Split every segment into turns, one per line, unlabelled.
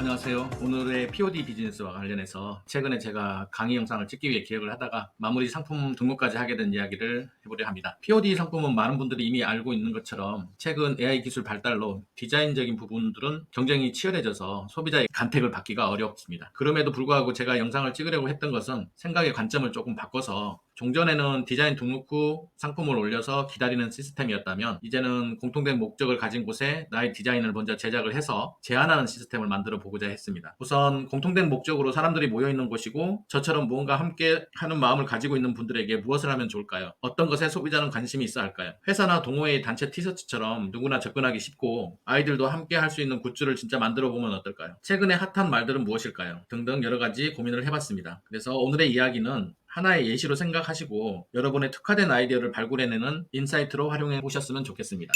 안녕하세요. 오늘의 POD 비즈니스와 관련해서 최근에 제가 강의 영상을 찍기 위해 기획을 하다가 마무리 상품 등록까지 하게 된 이야기를 해보려 합니다. POD 상품은 많은 분들이 이미 알고 있는 것처럼 최근 AI 기술 발달로 디자인적인 부분들은 경쟁이 치열해져서 소비자의 간택을 받기가 어렵습니다. 그럼에도 불구하고 제가 영상을 찍으려고 했던 것은 생각의 관점을 조금 바꿔서 종전에는 디자인 등록 후 상품을 올려서 기다리는 시스템이었다면 이제는 공통된 목적을 가진 곳에 나의 디자인을 먼저 제작을 해서 제안하는 시스템을 만들어 보고자 했습니다. 우선 공통된 목적으로 사람들이 모여있는 곳이고 저처럼 무언가 함께 하는 마음을 가지고 있는 분들에게 무엇을 하면 좋을까요? 어떤 것에 소비자는 관심이 있어 할까요? 회사나 동호회의 단체 티셔츠처럼 누구나 접근하기 쉽고 아이들도 함께 할 수 있는 굿즈를 진짜 만들어 보면 어떨까요? 최근에 핫한 말들은 무엇일까요? 등등 여러 가지 고민을 해봤습니다. 그래서 오늘의 이야기는 하나의 예시로 생각하시고 여러분의 특화된 아이디어를 발굴해내는 인사이트로 활용해 보셨으면 좋겠습니다.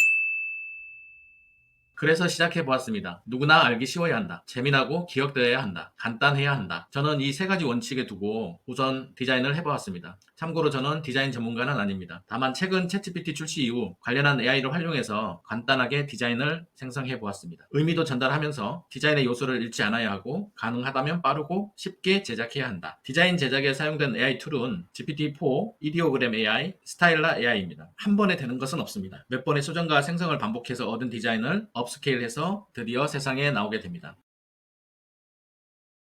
그래서 시작해 보았습니다. 누구나 알기 쉬워야 한다. 재미나고 기억되어야 한다. 간단해야 한다. 저는 이 세 가지 원칙에 두고 우선 디자인을 해보았습니다. 참고로 저는 디자인 전문가는 아닙니다. 다만 최근 챗GPT 출시 이후 관련한 AI를 활용해서 간단하게 디자인을 생성해 보았습니다. 의미도 전달하면서 디자인의 요소를 잃지 않아야 하고 가능하다면 빠르고 쉽게 제작해야 한다. 디자인 제작에 사용된 AI 툴은 GPT-4, 이디오그램 AI, 스타일라 AI입니다. 한 번에 되는 것은 없습니다. 몇 번의 수정과 생성을 반복해서 얻은 디자인을 업스케일해서 드디어 세상에 나오게 됩니다.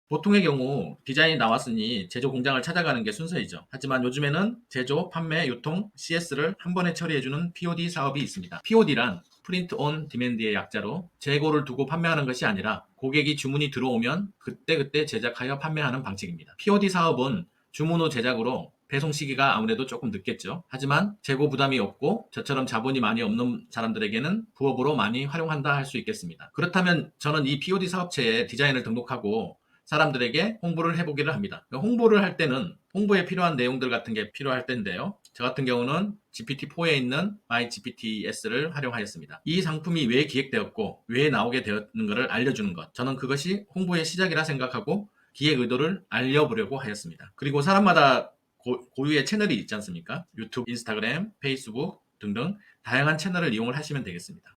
보통의 경우 디자인이 나왔으니 제조 공장을 찾아가는 게 순서이죠. 하지만 요즘에는 제조, 판매, 유통, CS를 한 번에 처리해주는 POD 사업이 있습니다. POD란 프린트 온 디맨드의 약자로 재고를 두고 판매하는 것이 아니라 고객이 주문이 들어오면 그때그때 제작하여 판매하는 방식입니다. POD 사업은 주문 후 제작으로 배송 시기가 아무래도 조금 늦겠죠. 하지만 재고 부담이 없고 저처럼 자본이 많이 없는 사람들에게는 부업으로 많이 활용한다 할 수 있겠습니다. 그렇다면 저는 이 POD 사업체에 디자인을 등록하고 사람들에게 홍보를 해보기를 합니다. 홍보를 할 때는 홍보에 필요한 내용들 같은 게 필요할 텐데요. 저 같은 경우는 GPT-4에 있는 MyGPTS를 활용하였습니다. 이 상품이 왜 기획되었고 왜 나오게 되었는가를 알려주는 것. 저는 그것이 홍보의 시작이라 생각하고 기획 의도를 알려보려고 하였습니다. 그리고 사람마다 고유의 채널이 있지 않습니까? 유튜브, 인스타그램, 페이스북 등등 다양한 채널을 이용을 하시면 되겠습니다.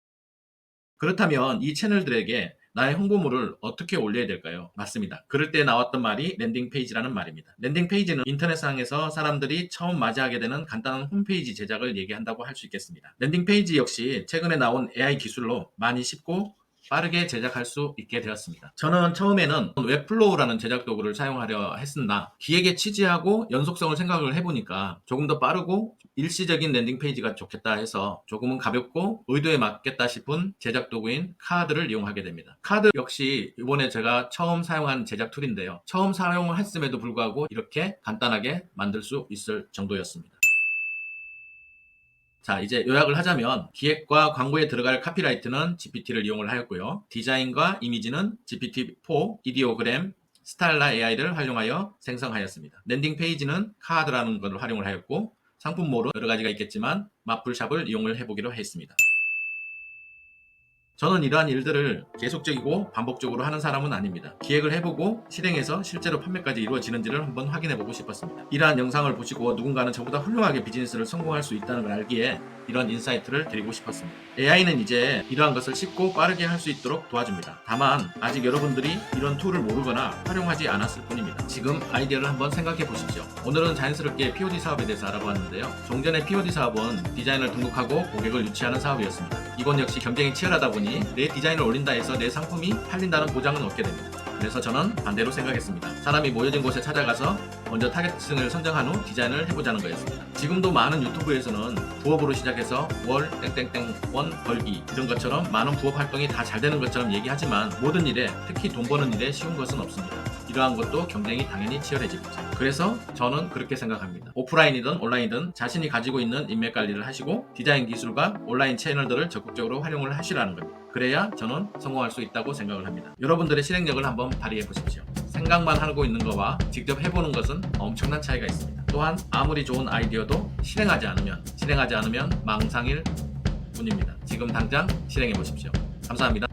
그렇다면 이 채널들에게 나의 홍보물을 어떻게 올려야 될까요? 맞습니다. 그럴 때 나왔던 말이 랜딩 페이지라는 말입니다. 랜딩 페이지는 인터넷상에서 사람들이 처음 맞이하게 되는 간단한 홈페이지 제작을 얘기한다고 할 수 있겠습니다. 랜딩 페이지 역시 최근에 나온 AI 기술로 많이 쉽고 빠르게 제작할 수 있게 되었습니다. 저는 처음에는 웹플로우라는 제작 도구를 사용하려 했으나 기획에 취지하고 연속성을 생각을 해보니까 조금 더 빠르고 일시적인 랜딩 페이지가 좋겠다 해서 조금은 가볍고 의도에 맞겠다 싶은 제작 도구인 카드를 이용하게 됩니다. 카드 역시 이번에 제가 처음 사용한 제작 툴인데요. 처음 사용을 했음에도 불구하고 이렇게 간단하게 만들 수 있을 정도였습니다. 자, 이제 요약을 하자면 기획과 광고에 들어갈 카피라이트는 GPT를 이용을 하였고요. 디자인과 이미지는 GPT-4, 이디오그램, 스타일라 AI를 활용하여 생성하였습니다. 랜딩 페이지는 카드라는 것을 활용을 하였고 상품모로 여러 가지가 있겠지만 마플샵을 이용을 해보기로 했습니다. 저는 이러한 일들을 계속적이고 반복적으로 하는 사람은 아닙니다. 기획을 해보고 실행해서 실제로 판매까지 이루어지는지를 한번 확인해보고 싶었습니다. 이러한 영상을 보시고 누군가는 저보다 훌륭하게 비즈니스를 성공할 수 있다는 걸 알기에 이런 인사이트를 드리고 싶었습니다. AI는 이제 이러한 것을 쉽고 빠르게 할 수 있도록 도와줍니다. 다만 아직 여러분들이 이런 툴을 모르거나 활용하지 않았을 뿐입니다. 지금 아이디어를 한번 생각해 보십시오. 오늘은 자연스럽게 POD 사업에 대해서 알아보았는데요. 종전의 POD 사업은 디자인을 등록하고 고객을 유치하는 사업이었습니다. 이건 역시 경쟁이 치열하다 보니 내 디자인을 올린다 해서 내 상품이 팔린다는 보장은 없게 됩니다. 그래서 저는 반대로 생각했습니다. 사람이 모여진 곳에 찾아가서 먼저 타겟층을 선정한 후 디자인을 해보자는 거였습니다. 지금도 많은 유튜브에서는 부업으로 시작해서 월 땡땡땡 원 벌기 이런 것처럼 많은 부업 활동이 다 잘 되는 것처럼 얘기하지만 모든 일에 특히 돈 버는 일에 쉬운 것은 없습니다. 이러한 것도 경쟁이 당연히 치열해지겠죠. 그래서 저는 그렇게 생각합니다. 오프라인이든 온라인이든 자신이 가지고 있는 인맥 관리를 하시고 디자인 기술과 온라인 채널들을 적극적으로 활용을 하시라는 겁니다. 그래야 저는 성공할 수 있다고 생각을 합니다. 여러분들의 실행력을 한번 발휘해 보십시오. 생각만 하고 있는 것과 직접 해보는 것은 엄청난 차이가 있습니다. 또한 아무리 좋은 아이디어도 실행하지 않으면 망상일 뿐입니다. 지금 당장 실행해 보십시오. 감사합니다.